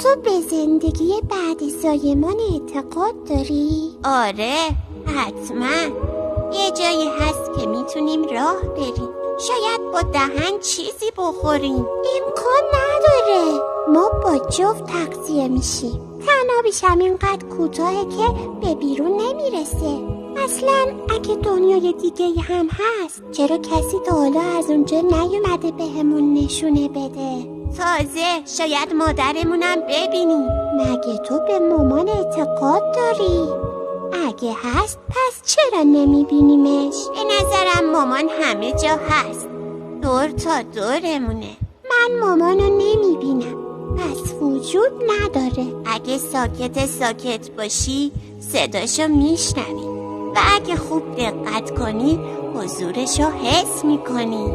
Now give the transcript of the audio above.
تو به زندگی بعد زایمان اعتقاد داری؟ آره حتما. یه جایی هست که میتونیم راه بریم، شاید با دهن چیزی بخوریم. امکان نداره، ما با جفت تغذیه میشیم. تنابیش همینقدر کوتاهه که به بیرون نمیرسه. اصلا اگه دنیای دیگه هم هست، چرا کسی تا حالا از اونجا نیومده بهمون نشونه بده؟ تازه شاید مادرمونم ببینیم. مگه تو به مامان اعتقاد داری؟ اگه هست پس چرا نمیبینیمش؟ به نظرم مامان همه جا هست، دور تا دورمونه. من مامانو نمیبینم، پس وجود نداره. اگه ساکت باشی صداشو میشنوی و اگه خوب دقت کنی حضورشو حس میکنی.